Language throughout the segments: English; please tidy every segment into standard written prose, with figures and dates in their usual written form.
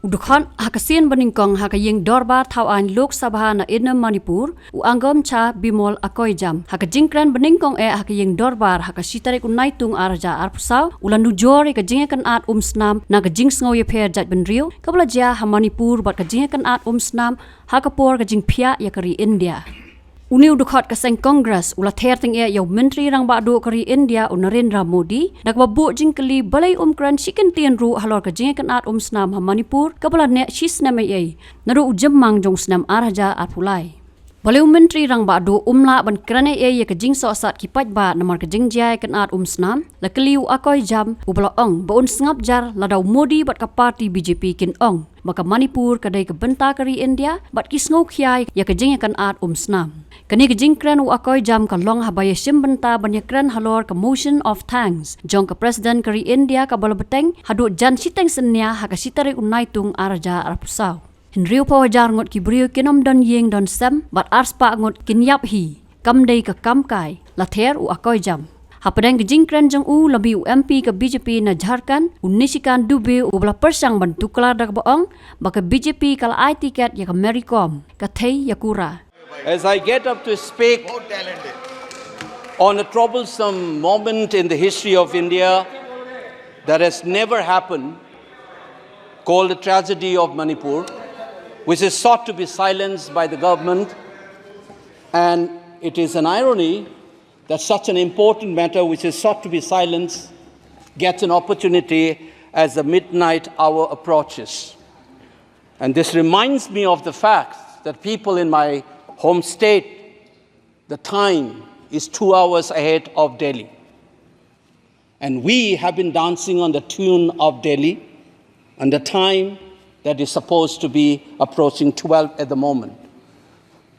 Udukhan hakasian beningkong hakaying dorba thawan Lok Sabha na ina Manipur u anggom cha bimol akoy jam hakajing Kren beningkong hakaying dorbar hakasitare kunaitung arja arpusau ulan nujori kajing kan at Um-Snam na kajing sngoy pher jat benriu kablaja ha Manipur bat kajing kan at Um-Snam hakapor kajing phia yakari India. Uniu dukhot kaseng Congress ula Ther ting yaw menteri rang badu kari India u Narendra Modi nakbabu jingkali balai Kren chicken tien ru halor ka jing kan at Um-Snam ha Manipur kabala ne shisnam Eiei naru ujemmang jong snam arhaja atpulai balai menteri rang badu umla ban Kren Eiei ka jing so sat kipat ba namar ka jing jai kan at Um-Snam lakali u akoy jam u bala ong baun sngap jar ladau Modi bat ka parti BJP kin ong maka Manipur kadai ka benta kari India bat kisngau khiai ya ka jing kan at Um-Snam Kani kajing Kren u akoy jam ka long habaya simbenta banya Kren halor ka motion of thanks jong ka president kari India ka balabeteng hadu jan siteng senya hakasitare unaitung arja arpusau Henry po jar ngot kibriu kinom don yeng don sem bat arspa ngot kinyap hi kamdei ka kamkai la Ther u akoy jam Hapadang kajing Kren jong u labi u MP ka BJP na Jharkhand unisikan dubi u bala persang bantukla dak baong baka BJP kala ai tiket ya ka Mericom ka thei yakura As I get up to speak on a troublesome moment in the history of India that has never happened, called the tragedy of Manipur, which is sought to be silenced by the government, and it is an irony that such an important matter which is sought to be silenced gets an opportunity as the midnight hour approaches. And this reminds me of the fact that people in my home state, the time is 2 hours ahead of Delhi. And we have been dancing on the tune of Delhi and the time that is supposed to be approaching 12 at the moment.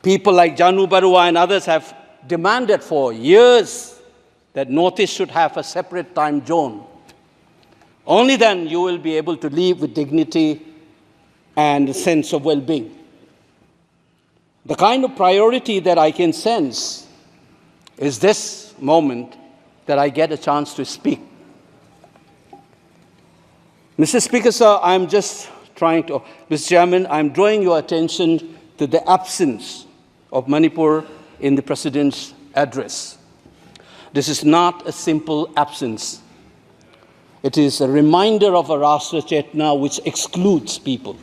People like Janu Barua and others have demanded for years that Northeast should have a separate time zone. Only then you will be able to live with dignity and a sense of well-being. The kind of priority that I can sense is this moment that I get a chance to speak. Mr. Speaker, sir, Mr. Chairman, I'm drawing your attention to the absence of Manipur in the President's address. This is not a simple absence. It is a reminder of a Rashtra Chetna which excludes people.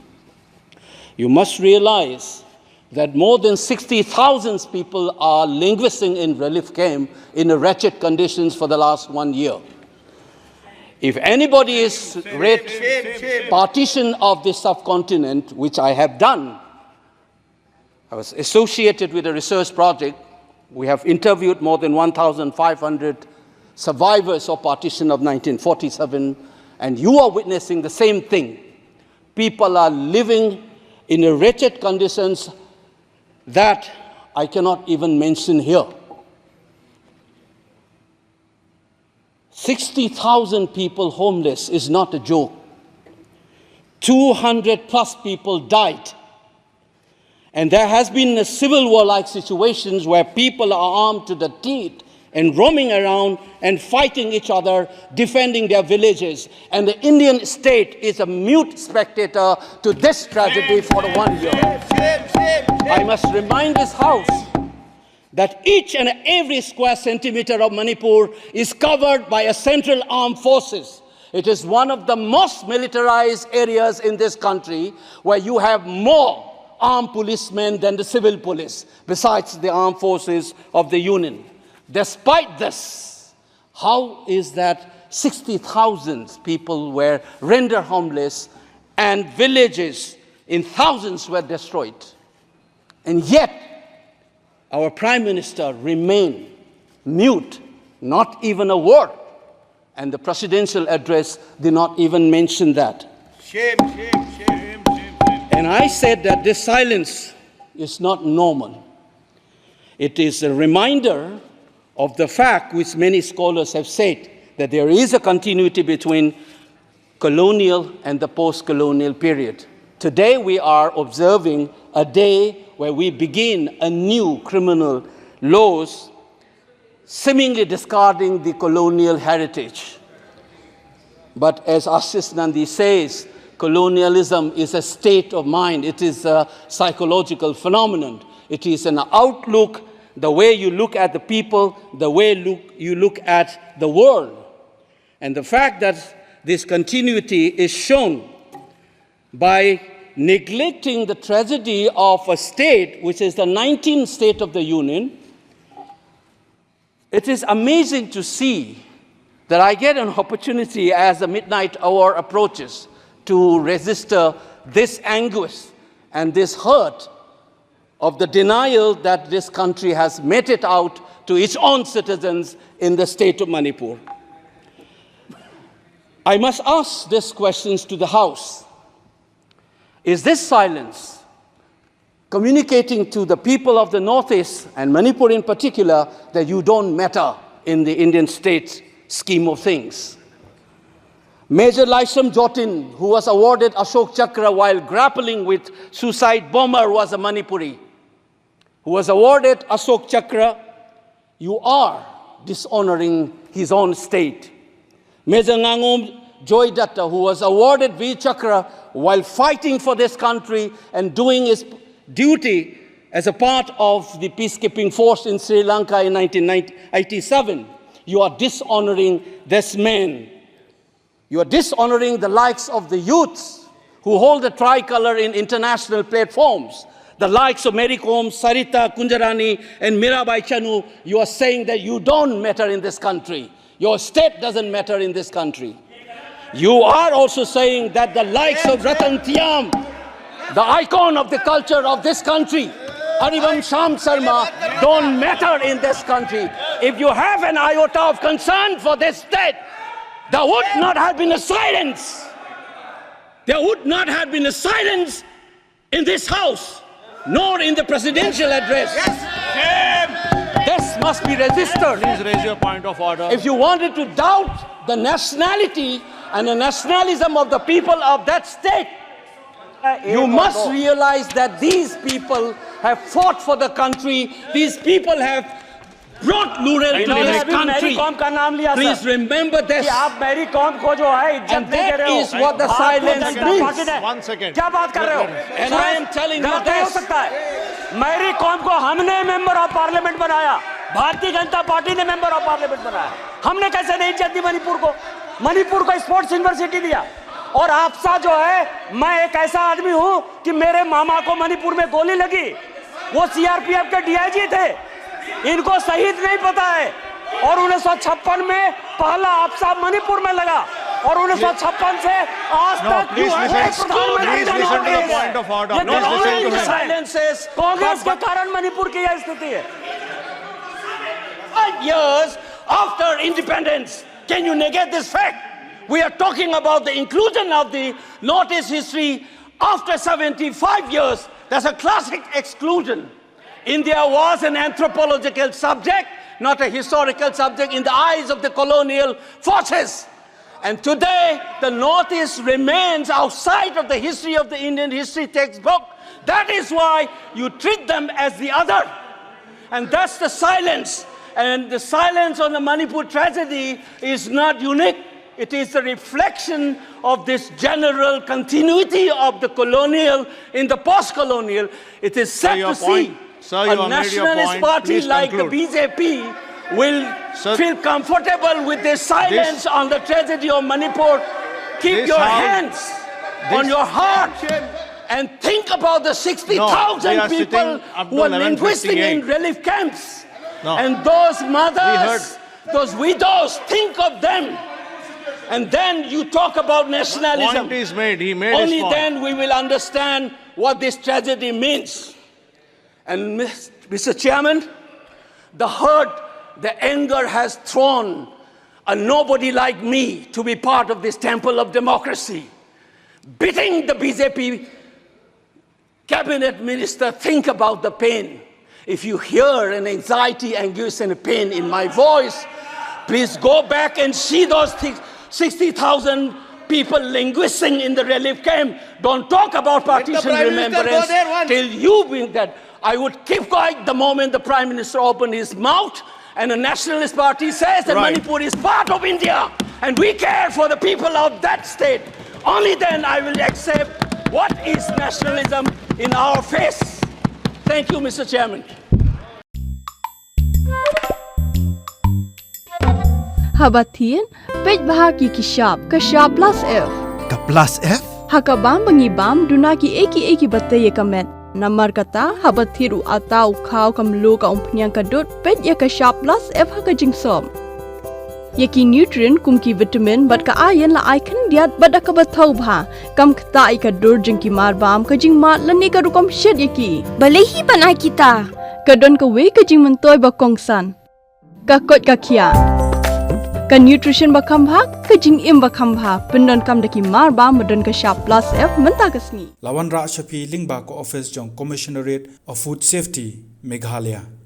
You must realize that more than 60,000 people are languishing in relief camp in wretched conditions for the last 1 year. If anybody is read partition of this subcontinent, which I have done, I was associated with a research project. We have interviewed more than 1,500 survivors of partition of 1947, and you are witnessing the same thing. People are living in wretched conditions that I cannot even mention here. 60,000 people homeless is not a joke. 200 plus people died. And there has been a civil war-like situations where people are armed to the teeth and roaming around and fighting each other, defending their villages. And the Indian state is a mute spectator to this tragedy for 1 year. I must remind this House that each and every square centimeter of Manipur is covered by a central armed forces. It is one of the most militarized areas in this country where you have more armed policemen than the civil police, besides the armed forces of the Union. Despite this, how is that 60,000 people were rendered homeless and villages in thousands were destroyed? And yet, our Prime Minister remained mute, not even a word. And the presidential address did not even mention that. Shame, shame, shame, shame, shame. And I said that this silence is not normal. It is a reminder of the fact which many scholars have said, that there is a continuity between colonial and the post-colonial period. Today we are observing a day where we begin a new criminal laws seemingly discarding the colonial heritage. But as Ashish Nandi says, colonialism is a state of mind. It is a psychological phenomenon. It is an outlook, the way you look at the people, the way you look at the world. And the fact that this continuity is shown by neglecting the tragedy of a state, which is the 19th state of the Union. It is amazing to see that I get an opportunity as the midnight hour approaches to register this anguish and this hurt of the denial that this country has meted out to its own citizens in the state of Manipur. I must ask these questions to the House. Is this silence communicating to the people of the Northeast, and Manipur in particular, that you don't matter in the Indian state scheme of things? Major Laisam Jotin, who was awarded Ashok Chakra while grappling with suicide bomber, was a Manipuri, who was awarded Ashok Chakra. You are dishonoring his own state. Major Ngangom Joy Datta, who was awarded Veer Chakra while fighting for this country and doing his duty as a part of the peacekeeping force in Sri Lanka in 1987. You are dishonoring this man. You are dishonoring the likes of the youths who hold the tricolor in international platforms. The likes of Mary Kom, Sarita Kunjarani, and Mirabai Chanu. You are saying that you don't matter in this country. Your state doesn't matter in this country. You are also saying that the likes of Ratan Tiam, the icon of the culture of this country, Harivam Sham Sharma, don't matter in this country. If you have an iota of concern for this state, there would not have been a silence. There would not have been a silence in this House, nor in the presidential address. This must be registered. Please raise your point of order. If you wanted to doubt the nationality and the nationalism of the people of that state, you must realize that these people have fought for the country. These people have brought Lural to this country. Please remember this. And that is what the silence means. 1 second. And I am telling you this. मेरी कौम को हमने member of parliament बनाया, Bharatiya Janata party ने member of parliament बनाया। हमने कैसे नहीं इज्जत दी मणिपुर को? मणिपुर को स्पोर्ट्स यूनिवर्सिटी दिया। और आपसा जो है, मैं एक ऐसा आदमी हूं कि मेरे मामा को मणिपुर में गोली लगी, वो सीआरपीएफ के डीआईजी थे, इनको शहीद नहीं पता है। और 1956 में पहला आपसा मणिपुर में लगा, और 1956 से आज तक कांग्रेस के कारण मणिपुर की यह स्थिति है। 5 years after independence, can you negate this fact? We are talking about the inclusion of the Northeast history after 75 years. That's a classic exclusion. India was an anthropological subject, not a historical subject in the eyes of the colonial forces. And today, the Northeast remains outside of the history of the Indian history textbook. That is why you treat them as the other. And that's the silence. And the silence on the Manipur tragedy is not unique. It is a reflection of this general continuity of the colonial in the post-colonial. It is sad to see a nationalist party like the BJP will feel comfortable with this silence on the tragedy of Manipur. Keep your hands on your heart and think about the 60,000 people who are linguistic in relief camps. And those mothers, those widows, think of them. And then you talk about nationalism. Point is made. He made Only his point. then we will understand what this tragedy means. And Mr. Chairman, the hurt, the anger has thrown a nobody like me to be part of this temple of democracy. Beating the BJP cabinet minister, think about the pain. If you hear an anxiety, anguish, and a pain in my voice, please go back and see those 60,000 people linguisting in the relief camp. Don't talk about partition remembrance till you bring that. I would keep quiet the moment the Prime Minister opened his mouth and the Nationalist Party says that Manipur is part of India and we care for the people of that state. Only then I will accept what is nationalism in our face. Thank you, Mr. Chairman. Habatin, pej bahagi kishab plus F. Ka plus F? Hakabam bangibam dunaki eki bataya kamet. Namar kata habathiru atau kau kamlu ka umpnyang kadut pej ya kishab plus F haka jingsom. Yaki nutrient kumki vitamin bat ka ayan la icon diat bat ka bathau bha kam kta ka dur jingki marbam ka jing mat lani ka rukom shed yaki. Balehi banai kita. Kadon ka we ka jing mentoy ba kongsan. Ka kot ka kia. Ka nutrition ba khambha ka jing im ba khambha pendon kam daki mar ba modon ka sharp plus F menta kasni Lawan Ra Shapi Lingba ko office jong Commissionerate of Food Safety Meghalaya.